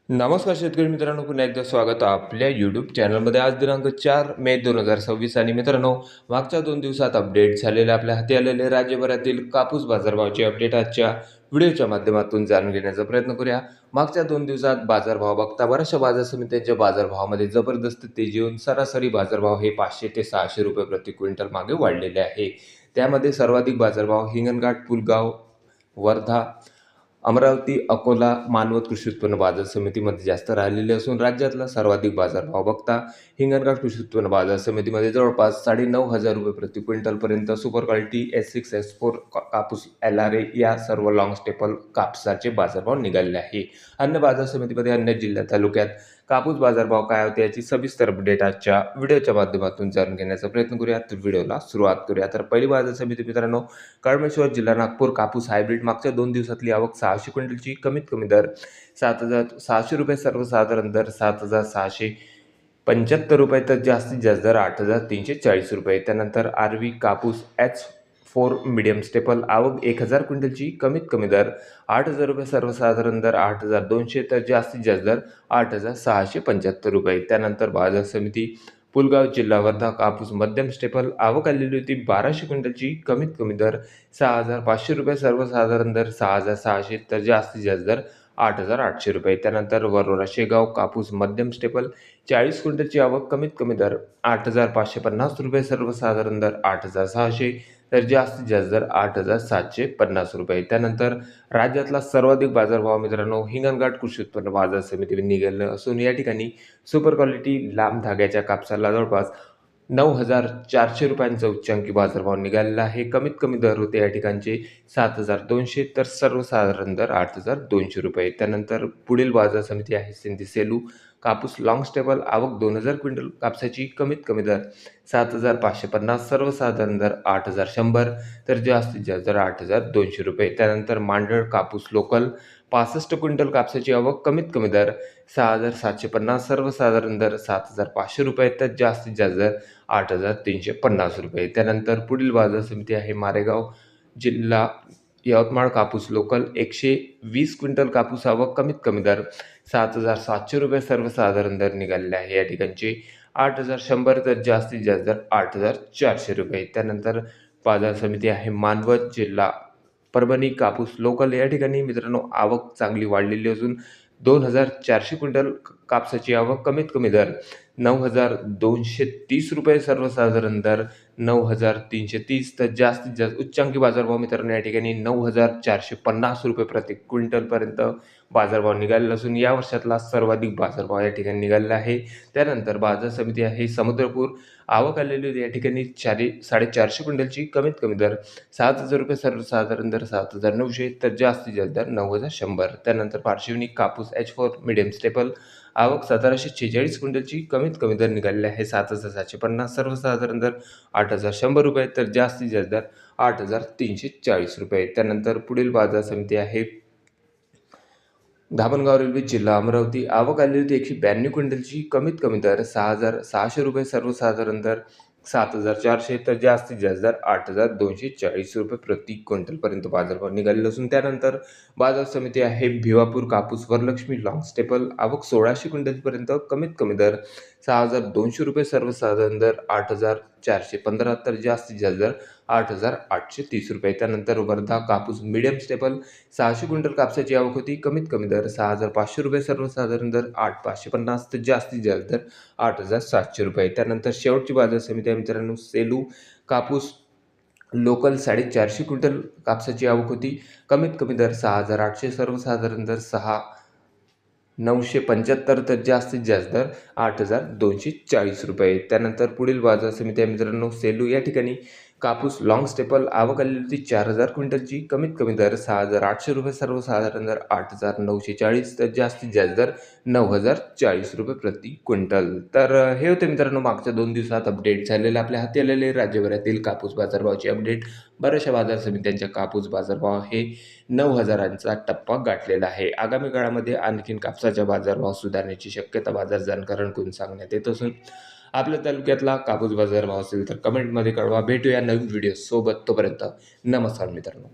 नमस्कार शेतकरी मित्रांनो, पुन्हा एकदा स्वागत आहे आपल्या यूट्यूब चॅनलमध्ये. आज दिनांक 4 मे 2026 आणि मित्रांनो, मागच्या 2 दिवसात अपडेट झालेले आपल्या हाती आलेले राज्यभरातील कापूस बाजारभावाचे अपडेट आजच्या व्हिडिओच्या माध्यमातून जाणून घेण्याचा प्रयत्न करूया. मागच्या 2 दिवसात बाजारभाव बघता बऱ्याचशा बाजार समित्यांच्या बाजारभावामध्ये जबरदस्त तेजी येऊन सरासरी बाजारभाव हे 500 ते 600 रुपये प्रति क्विंटल मागे वाढलेले आहे. त्यामध्ये सर्वाधिक बाजारभाव हिंगणघाट, पुलगाव, वर्धा, अमरावती, अकोला, मानवत कृषी उत्पन्न बाजार समितीमध्ये जास्त राहिलेले असून राज्यातला सर्वाधिक बाजारभाव बघता हिंगणघाट कृषी उत्पन्न बाजार समितीमध्ये जवळपास 9,500 रुपये प्रति क्विंटलपर्यंत सुपर क्वालिटी S6 S4 कापूस LRA या सर्व लॉंग स्टेपल कापसाचे बाजारभाव निघाले आहे. अन्य बाजार समितीमध्ये अन्य जिल्हा तालुक्यात कापूस बाजारभाव काय होते याची सविस्तर अपडेट आजच्या व्हिडिओच्या माध्यमातून जाणून घेण्याचा प्रयत्न करूया. तर व्हिडिओला सुरुवात करूया. तर पहिली बाजार समिती मित्रांनो, कळमेश्वर जिल्हा नागपूर कापूस हायब्रिड मागच्या 2 दिवसातली आवक 600 क्विंटलची, कमीत कमी दर 7,600 रुपये, सर्वसाधारण दर 7,675 रुपये, तर जास्तीत जास्त दर 8,340 रुपये. त्यानंतर आरवी कापूस H4 मीडियम स्टेपल आवक 1,000 क्विंटलची, कमीत कमी दर 8,000 रुपये, सर्वसाधारण दर 8,200, तर जास्तीत जास्त दर 8,675 रुपये. त्यानंतर बाजार समिती पुलगाव जिल्हा वर्धा कापूस मध्यम स्टेपल आवक आलेली होती 1,200 क्विंटलची, कमीत कमी दर 6,500 रुपये, सर्वसाधारण दर 6,600, तर जास्तीत जास्त दर 8,800 रुपये. त्यानंतर वरोरा शेगाव कापूस मध्यम स्टेपल 40 क्विंटलची आवक, कमीत कमी दर 8,550 रुपये, सर्वसाधारण दर 8,600, तर जास्तीत जास्त दर 8,750 रुपये. त्यानंतर राज्यातला सर्वाधिक बाजारभाव मित्रांनो हिंगणघाट कृषी उत्पन्न बाजार समितीने निघालेलं असून या ठिकाणी सुपर क्वालिटी लांब धाग्याच्या कापसाला जवळपास 9,400 रुपयांचा उच्चांकी बाजारभाव निघालेला आहे. कमीत कमी दर होते या ठिकाणचे 7,200, तर सर्वसाधारण दर 8,200 रुपये. त्यानंतर पुढील बाजार समिती आहे सिंधी सेलू कापूस लॉंग स्टेबल आवक 2,000 क्विंटल कापसाची, कमीत कमी दर 7,550, सर्वसाधारण दर 8,100, तर जास्तीत जास्त दर 8,200 रुपये. त्यानंतर मांडळ कापूस लोकल 65 क्विंटल कापसाची आवक, कमीत कमी दर 6,750, सर्वसाधारण दर 7,500 रुपये, तर जास्तीत जास्त दर 8,350 रुपये. त्यानंतर पुढील बाजार समिती आहे मारेगाव जिल्हा यवतमाळ कापूस लोकल 120 क्विंटल कापूस आवक, कमीत कमी दर 7,700 रुपये, सर्वसाधारण दर निघालेले आहे या ठिकाणचे 8,100, तर जास्तीत जास्त दर 8,400 रुपये. त्यानंतर बाजार समिती आहे मानवत जिल्हा परभणी कापूस लोकल या ठिकाणी मित्रांनो आवक चांगली वाढलेली असून 2,400 क्विंटल कापसाची आवक, कमीत कमी दर 9,230 रुपये, सर्वसाधारण दर 9,330, तर जास्तीत जास्त उच्चांकी बाजारभाव मित्रांनो या ठिकाणी 9,450 रुपये प्रति क्विंटलपर्यंत बाजारभाव निघालेला असून या वर्षातला सर्वाधिक बाजारभाव या ठिकाणी निघालेला आहे. त्यानंतर बाजार समिती आहे समुद्रपूर आवक आलेली होती या ठिकाणी 450 क्विंटलची, कमीत कमी दर 7,000 रुपये, सर्वसाधारण दर 7,900, तर जास्तीत जास्त दर 9,100. त्यानंतर पार्श्वनी कापूस H4 मीडियम स्टेपल आवक 1,746 क्विंटलची, कमीत कमी दर निघालेले आहे 7,750, सर्वसाधारण दर 8,100 रुपये, तर जास्तीत जास्त दर 8,340 रुपये. त्यानंतर पुढील बाजार समिती आहे धामणगाव रेल्वे जिल्हा अमरावती आवक आलेली होती 192 क्विंटलची, कमीत कमी दर 6,600 रुपये, सर्वसाधारण दर 7,400, तर जास्तीत जास्त दर 8,240 रुपये प्रति क्विंटलपर्यंत बाजारभाव निघालेला असून त्यानंतर बाजार समिती आहे भिवापूर कापूस वरलक्ष्मी लॉंग स्टेपल आवक 1,600 क्विंटलपर्यंत, कमीत कमी दर 6,200 रुपये, सर्वसाधारण दर 8,415, तर जास्तीत जास्त दर 8,830 रुपये. त्यानंतर वर्धा कापूस मीडियम स्टेपल 600 क्विंटल कापसाची आवक होती, कमीत कमी दर 6,500 रुपये, सर्वसाधारण दर 8,550, तर जास्तीत जास्त दर 8,700 रुपये. त्यानंतर शेवटची बाजार समिती आहे मित्रांनो सेलू कापूस लोकल 450 क्विंटल कापसाची आवक होती, कमीत कमी दर 6,800, सर्वसाधारण दर 6,975, तर जास्तीत जास्त दर 8,240 रुपये. त्यानंतर पुढील बाजार समिती आहे मित्रांनो सेलू या ठिकाणी कापूस लॉंग स्टेपल आवक आलेली होती 4,000 क्विंटलची, कमीत कमी दर 6,800 रुपये, सर्वसाधारण दर 8,940, तर जास्तीत जास्त दर 9,040 रुपये प्रति क्विंटल. तर हे होते मित्रांनो मागच्या 2 दिवसात अपडेट झालेले आपल्या हाती आलेले राज्यभरातील कापूस बाजारभावाची अपडेट. बऱ्याचशा बाजार समित्यांच्या कापूस बाजारभाव हे 9,000चा टप्पा गाठलेला आहे. आगामी काळामध्ये आणखीन कापसाचा बाजारभाव सुधारण्याची शक्यता बाजार जाणकारांकडून सांगण्यात येत असून आपल्या तालुक्यातला कापूस बाजारभाव असेल तर कमेंटमध्ये कळवा. भेटूया नवीन व्हिडिओ सोबत, तोपर्यंत नमस्कार मित्रांनो.